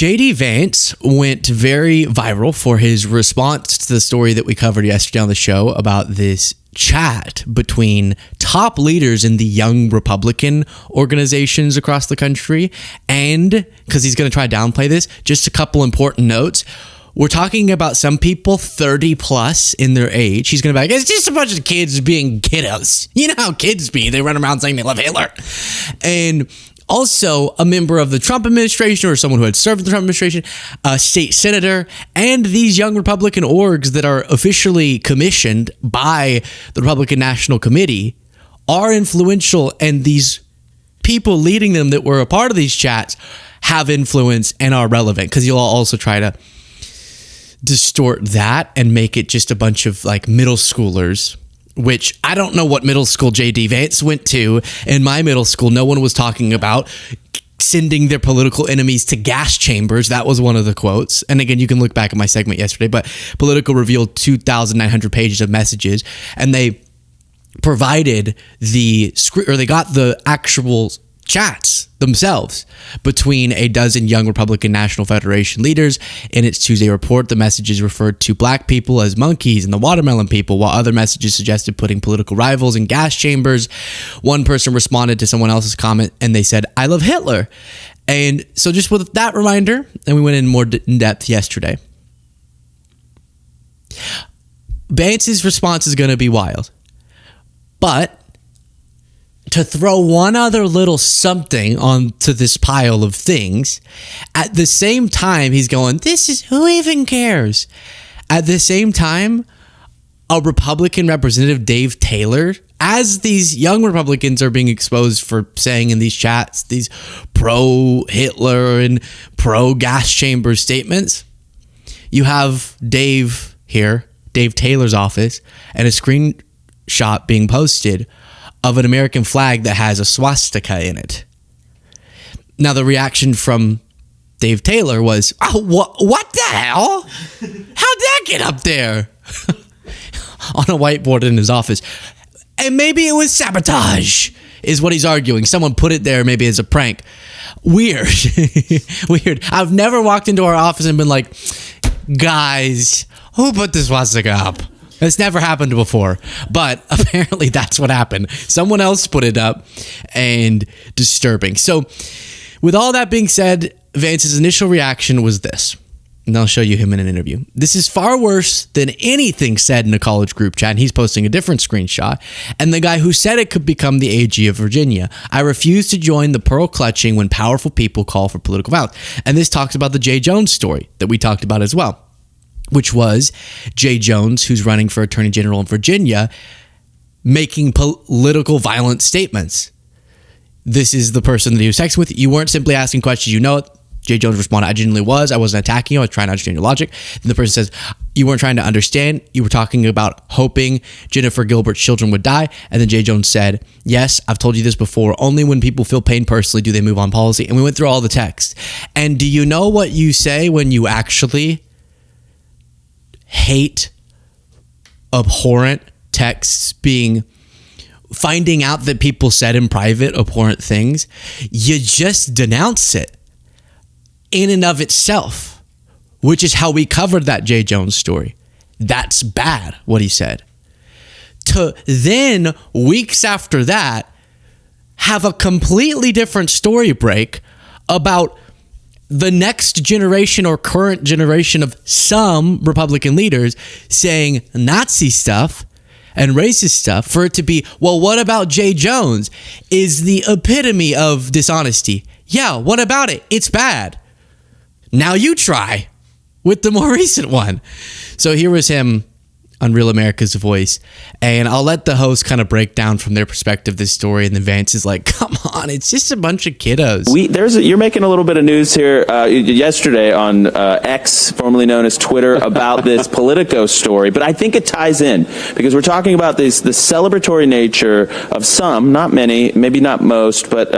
JD Vance went very viral for his response to the story that we covered yesterday on the show about this chat between top leaders in the young Republican organizations across the country. And because he's going to try to downplay this, just a couple important notes. We're talking about some people 30 plus in their age. He's going to be like, it's just a bunch of kids being kiddos. You know how kids be. They run around saying they love Hitler. And also a member of the Trump administration or someone who had served in the Trump administration, a state senator, and these young Republican orgs that are officially commissioned by the Republican National Committee are influential, and these people leading them that were a part of these chats have influence and are relevant, because you'll also try to distort that and make it just a bunch of like middle schoolers, which I don't know what middle school JD Vance went to. In my middle school, no one was talking about sending their political enemies to gas chambers. That was one of the quotes. And again, you can look back at my segment yesterday, but Politico revealed 2,900 pages of messages, and they provided the script, or they got the actual chats themselves between a dozen young Republican National Federation leaders. In its Tuesday report, the messages referred to black people as monkeys and the watermelon people, while other messages suggested putting political rivals in gas chambers. One person responded to someone else's comment and they said, "I love Hitler." And so just with that reminder, and we went in more in depth yesterday, Vance's response is going to be wild. But to throw one other little something onto this pile of things, at the same time, he's going, this is, who even cares? At the same time, a Republican representative, Dave Taylor, as these young Republicans are being exposed for saying in these chats, these pro-Hitler and pro-gas chamber statements, you have Dave here, Dave Taylor's office, and a screenshot being posted of an American flag that has a swastika in it. Now, the reaction from Dave Taylor was, oh, what the hell? How'd that get up there? On a whiteboard in his office. And maybe it was sabotage, is what he's arguing. Someone put it there maybe as a prank. Weird. Weird. I've never walked into our office and been like, guys, who put this swastika up? It's never happened before, but apparently that's what happened. Someone else put it up, and disturbing. So with all that being said, Vance's initial reaction was this, and I'll show you him in an interview. This is far worse than anything said in a college group chat, and he's posting a different screenshot. And the guy who said it could become the AG of Virginia. I refuse to join the pearl clutching when powerful people call for political violence. And this talks about the Jay Jones story that we talked about as well, which was Jay Jones, who's running for Attorney General in Virginia, making political violent statements. This is the person that he was texting with. You weren't simply asking questions. You know it. Jay Jones responded, I genuinely was. I wasn't attacking you. I was trying to understand your logic. And the person says, you weren't trying to understand. You were talking about hoping Jennifer Gilbert's children would die. And then Jay Jones said, yes, I've told you this before. Only when people feel pain personally do they move on policy. And we went through all the text. And do you know what you say when you actually hate abhorrent texts, finding out that people said in private abhorrent things? You just denounce it in and of itself, which is how we covered that Jay Jones story. That's bad, what he said. To then, weeks after that, have a completely different story break about the next generation or current generation of some Republican leaders saying Nazi stuff and racist stuff, for it to be, well, what about Jay Jones? Is the epitome of dishonesty. Yeah, what about it? It's bad. Now you try with the more recent one. So here was him on Real America's Voice, and I'll let the host kind of break down from their perspective this story, and then Vance is like, come on, it's just a bunch of kiddos. You're making a little bit of news here yesterday on X, formerly known as Twitter, about this Politico story, but I think it ties in, because we're talking about the celebratory nature of some, not many, maybe not most, but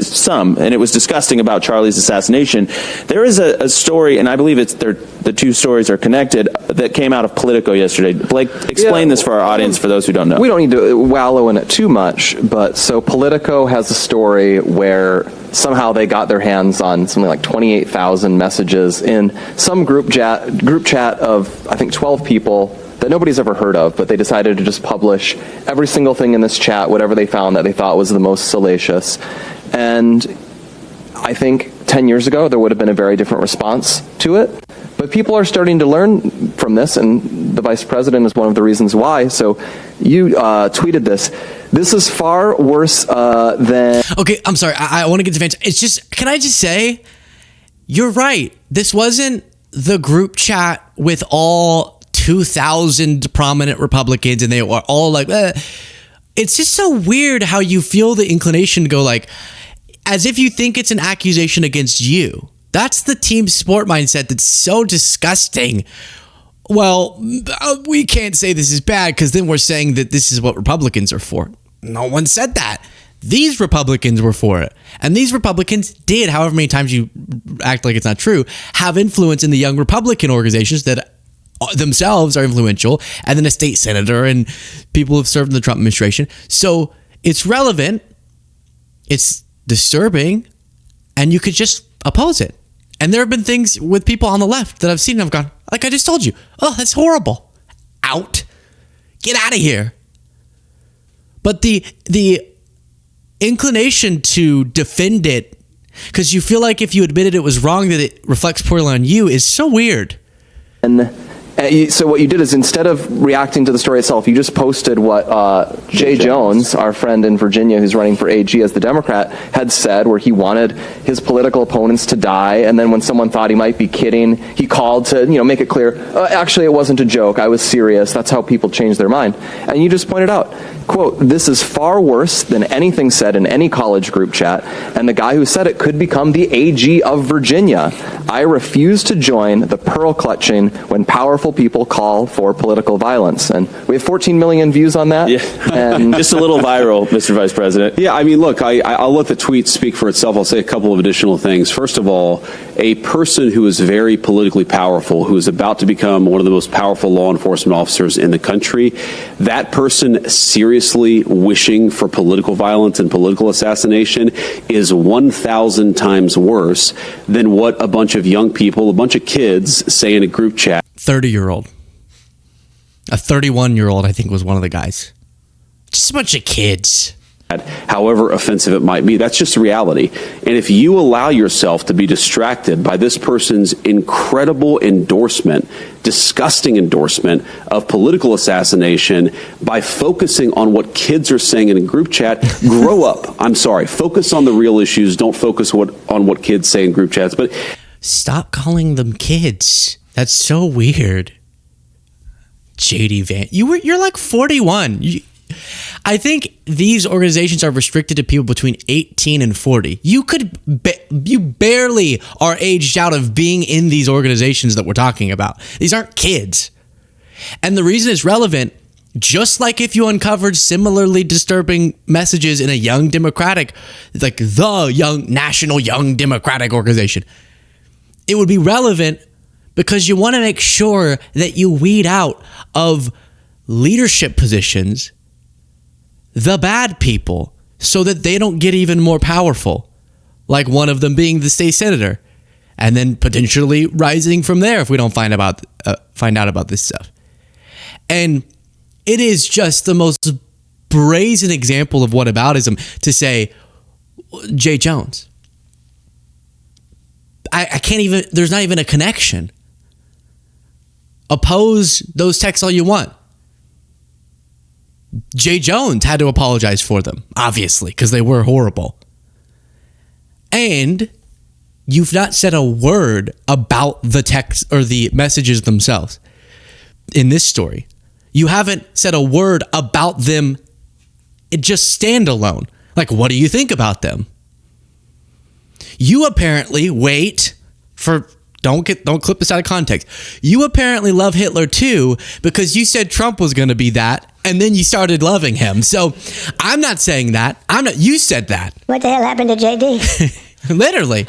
some, and it was disgusting about Charlie's assassination. There is a story, and I believe the two stories are connected, that came out of Politico yesterday. Blake, explain this for our audience, for those who don't know. We don't need to wallow in it too much, but so Politico has a story where somehow they got their hands on something like 28,000 messages in some group chat of, I think, 12 people that nobody's ever heard of, but they decided to just publish every single thing in this chat, whatever they found that they thought was the most salacious. And I think 10 years ago, there would have been a very different response to it. But people are starting to learn from this, and the vice president is one of the reasons why. So you tweeted this. This is far worse than... Okay, I'm sorry. I want to get to Vance. It's just, can I just say, you're right. This wasn't the group chat with all 2,000 prominent Republicans, and they were all like, It's just so weird how you feel the inclination to go like, as if you think it's an accusation against you. That's the team sport mindset that's so disgusting. Well, we can't say this is bad because then we're saying that this is what Republicans are for. No one said that. These Republicans were for it. And these Republicans did, however many times you act like it's not true, have influence in the young Republican organizations that themselves are influential, and then a state senator and people who have served in the Trump administration. So it's relevant, it's disturbing, and you could just oppose it. And there have been things with people on the left that I've seen and I've gone, like I just told you, oh, that's horrible. Out. Get out of here. But the inclination to defend it, because you feel like if you admitted it was wrong, that it reflects poorly on you, is so weird. And so what you did is, instead of reacting to the story itself, you just posted what Jay Jones, our friend in Virginia who's running for AG as the Democrat, had said, where he wanted his political opponents to die. And then when someone thought he might be kidding, he called to make it clear, actually, it wasn't a joke. I was serious. That's how people change their mind. And you just pointed out, quote, this is far worse than anything said in any college group chat. And the guy who said it could become the AG of Virginia. I refuse to join the pearl clutching when powerful people call for political violence. And we have 14 million views on that. Yeah. And just a little viral, Mr. Vice President. Yeah, I mean, look, I'll let the tweet speak for itself. I'll say a couple of additional things. First of all, a person who is very politically powerful, who is about to become one of the most powerful law enforcement officers in the country, that person seriously wishing for political violence and political assassination is 1,000 times worse than what a bunch of young people, a bunch of kids say in a group chat. 30-year-old. A 31-year-old, I think, was one of the guys. Just a bunch of kids. However offensive it might be, that's just reality. And if you allow yourself to be distracted by this person's incredible endorsement, disgusting endorsement of political assassination by focusing on what kids are saying in a group chat, grow up. I'm sorry. Focus on the real issues. Don't focus on what kids say in group chats. But stop calling them kids. That's so weird. JD Vance, you're like 41. I think these organizations are restricted to people between 18 and 40. You barely are aged out of being in these organizations that we're talking about. These aren't kids. And the reason it's relevant, just like if you uncovered similarly disturbing messages in a young Democratic, like the National Young Democratic Organization, it would be relevant because you want to make sure that you weed out of leadership positions the bad people so that they don't get even more powerful, like one of them being the state senator, and then potentially rising from there if we don't find out about this stuff. And it is just the most brazen example of whataboutism to say, Jay Jones, I can't even, there's not even a connection. Oppose those texts all you want. Jay Jones had to apologize for them, obviously, because they were horrible. And you've not said a word about the text or the messages themselves in this story. You haven't said a word about them just standalone. Like, what do you think about them? You apparently wait for Don't clip this out of context. You apparently love Hitler too because you said Trump was going to be that, and then you started loving him. So I'm not saying that. You said that. What the hell happened to JD? Literally.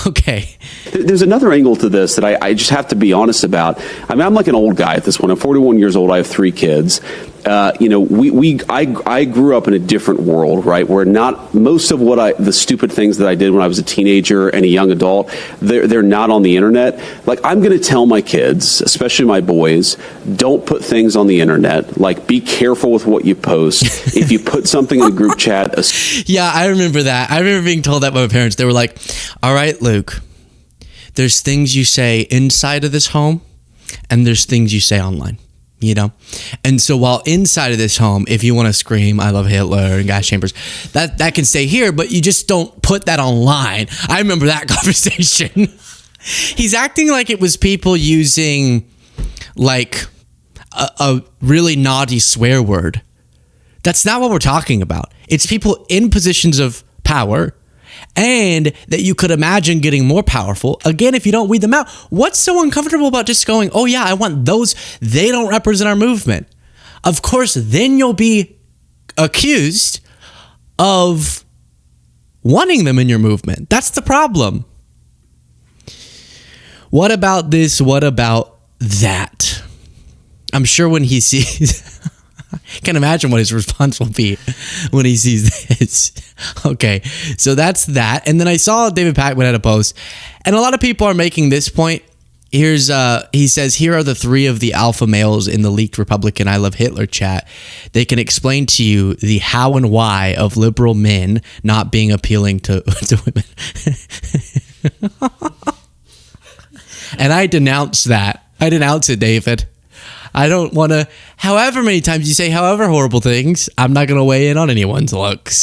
Okay. There's another angle to this that I just have to be honest about. I mean, I'm like an old guy at this point. I'm 41 years old. I have 3 kids. I grew up in a different world, right? Where not most of the stupid things that I did when I was a teenager and a young adult, they're not on the internet. Like, I'm going to tell my kids, especially my boys, don't put things on the internet. Like, be careful with what you post. If you put something in a group chat. Yeah, I remember that. I remember being told that by my parents. They were like, all right, Luke, there's things you say inside of this home and there's things you say online. You know, and so while inside of this home, if you want to scream "I love Hitler" and gas chambers, that can stay here, but you just don't put that online. I remember that conversation. He's acting like it was people using like a really naughty swear word. That's not what we're talking about. It's people in positions of power and that you could imagine getting more powerful. Again, if you don't weed them out, what's so uncomfortable about just going, oh yeah, I want those. They don't represent our movement. Of course, then you'll be accused of wanting them in your movement. That's the problem. What about this? What about that? I'm sure when he sees... I can't imagine what his response will be when he sees this. Okay, so that's that. And then I saw David Pakman had a post, and a lot of people are making this point. He says, here are the 3 of the alpha males in the leaked Republican I Love Hitler chat. They can explain to you the how and why of liberal men not being appealing to women. And I denounce that. I denounce it, David. I don't want to, however many times you say however horrible things, I'm not going to weigh in on anyone's looks.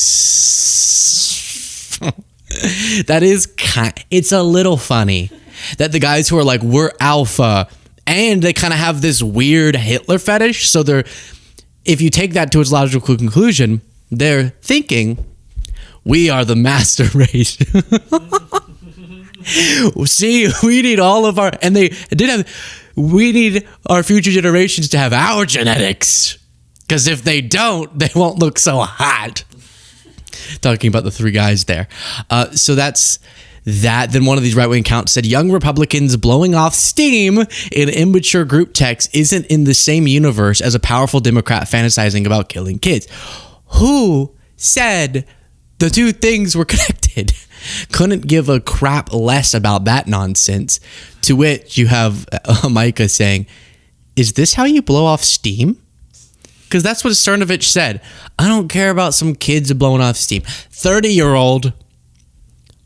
That is it's a little funny that the guys who are like, we're alpha, and they kind of have this weird Hitler fetish. So if you take that to its logical conclusion, they're thinking, we are the master race. See, we need all of our, and they did have, we need our future generations to have our genetics, because if they don't, they won't look so hot. Talking about the 3 guys there. So that's that. Then one of these right-wing accounts said, young Republicans blowing off steam in immature group text isn't in the same universe as a powerful Democrat fantasizing about killing kids. Who said the 2 things were connected? Couldn't give a crap less about that nonsense. To which you have Micah saying, is this how you blow off steam? Because that's what Cernovich said. I don't care about some kids blowing off steam. 30-year-old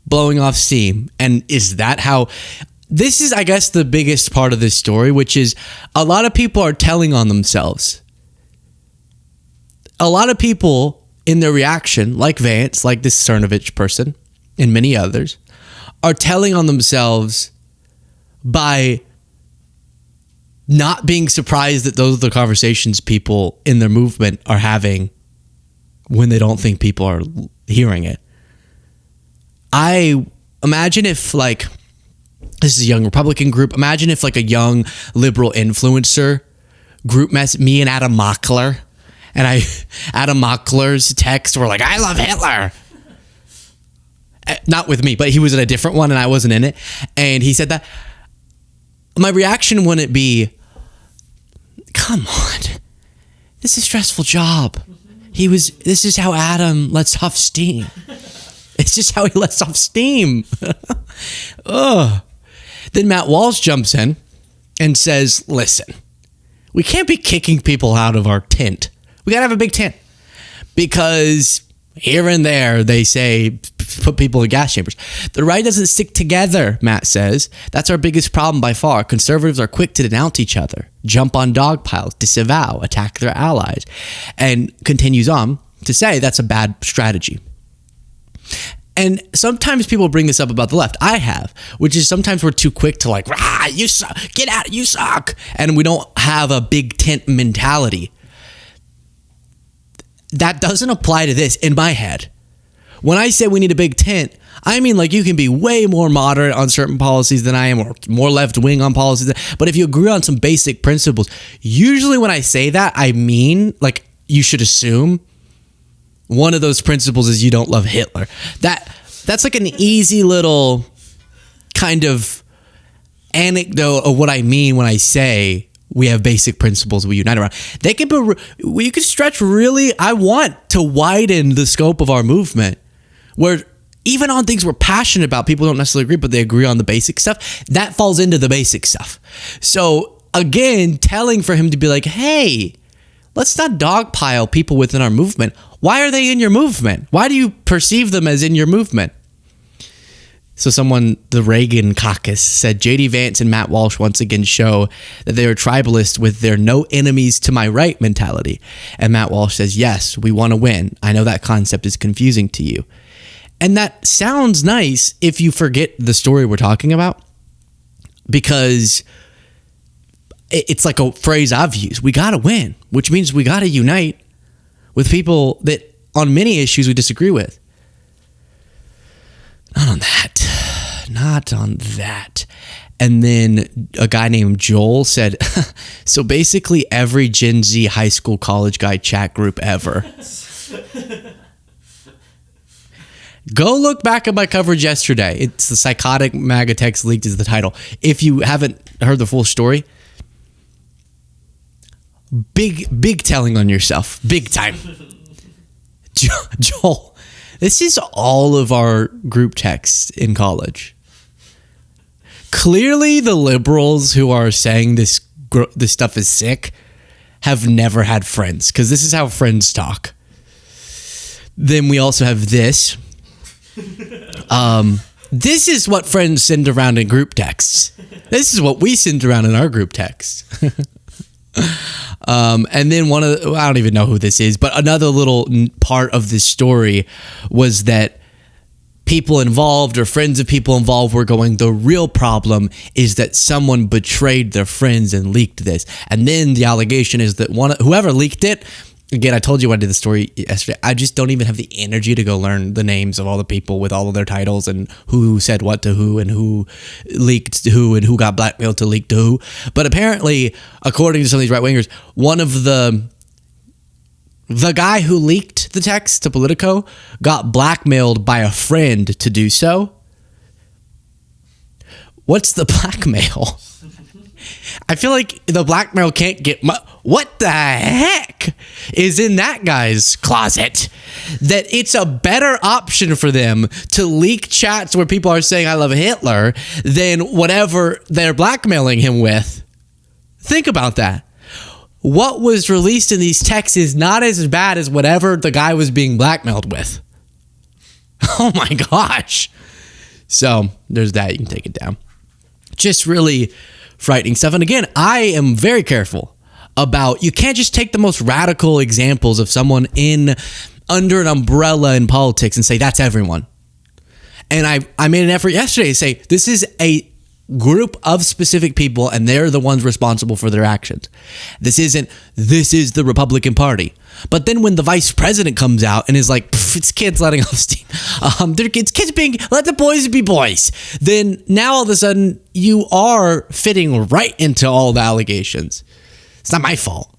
blowing off steam. And is that how... This is, I guess, the biggest part of this story, which is a lot of people are telling on themselves. A lot of people in their reaction, like Vance, like this Cernovich person, and many others, are telling on themselves by not being surprised that those are the conversations people in their movement are having when they don't think people are hearing it. I imagine if, like, this is a young Republican group. Imagine if, like, a young liberal influencer group me and Adam Mockler, and Adam Mockler's texts were like, I love Hitler. Not with me, but he was in a different one and I wasn't in it. And he said that. My reaction wouldn't be, come on, this is a stressful job. This is how Adam lets off steam. It's just how he lets off steam. Ugh. Then Matt Walsh jumps in and says, listen, we can't be kicking people out of our tent. We got to have a big tent. Because here and there, they say, put people in gas chambers. The right doesn't stick together, Matt says. That's our biggest problem by far. Conservatives are quick to denounce each other, jump on dog piles, disavow, attack their allies, and continues on to say that's a bad strategy. And sometimes people bring this up about the left. I have, which is sometimes we're too quick to like, rah, you suck, get out, you suck. And we don't have a big tent mentality. That doesn't apply to this in my head. When I say we need a big tent, I mean like you can be way more moderate on certain policies than I am, or more left-wing on policies. But if you agree on some basic principles, usually when I say that, I mean like you should assume one of those principles is you don't love Hitler. That's like an easy little kind of anecdote of what I mean when I say we have basic principles we unite around. They could be, you could stretch really. I want to widen the scope of our movement, where even on things we're passionate about, people don't necessarily agree, but they agree on the basic stuff. That falls into the basic stuff. So again, telling for him to be like, hey, let's not dogpile people within our movement. Why are they in your movement? Why do you perceive them as in your movement? So someone, the Reagan caucus, said JD Vance and Matt Walsh once again show that they are tribalist with their no enemies to my right mentality. And Matt Walsh says, yes, we want to win. I know that concept is confusing to you. And that sounds nice if you forget the story we're talking about, because it's like a phrase I've used. We got to win, which means we got to unite with people that on many issues we disagree with. Not on that. And then a guy named Joel said, so basically every Gen Z high school college guy chat group ever. Go look back at my coverage yesterday. It's the Psychotic MAGA Text Leaked is the title. If you haven't heard the full story, big telling on yourself. Big time. Joel, this is all of our group texts in college. Clearly, the liberals who are saying this stuff is sick have never had friends, because this is how friends talk. Then we also have this. This is what friends send around in group texts. This is what we send around in our group texts. And then I don't even know who this is, but another little part of this story was that people involved or friends of people involved were going, the real problem is that someone betrayed their friends and leaked this. And then the allegation is that whoever leaked it, again, I told you I did the story yesterday, I just don't even have the energy to go learn the names of all the people with all of their titles and who said what to who and who leaked to who and who got blackmailed to leak to who. But apparently, according to some of these right-wingers, one of the guy who leaked the text to Politico got blackmailed by a friend to do so. What's the blackmail? I feel like the blackmail can't get what the heck is in that guy's closet that it's a better option for them to leak chats where people are saying I love Hitler than whatever they're blackmailing him with. Think about that. What was released in these texts is not as bad as whatever the guy was being blackmailed with. Oh my gosh. So there's that. You can take it down. Just really frightening stuff. And again, I am very careful about, you can't just take the most radical examples of someone under an umbrella in politics and say that's everyone. And I made an effort yesterday to say this is a group of specific people and they're the ones responsible for their actions. This is the Republican Party. But then when the vice president comes out and is like, it's kids letting off steam, it's kids being, let the boys be boys, then now all of a sudden you are fitting right into all the allegations. It's not my fault.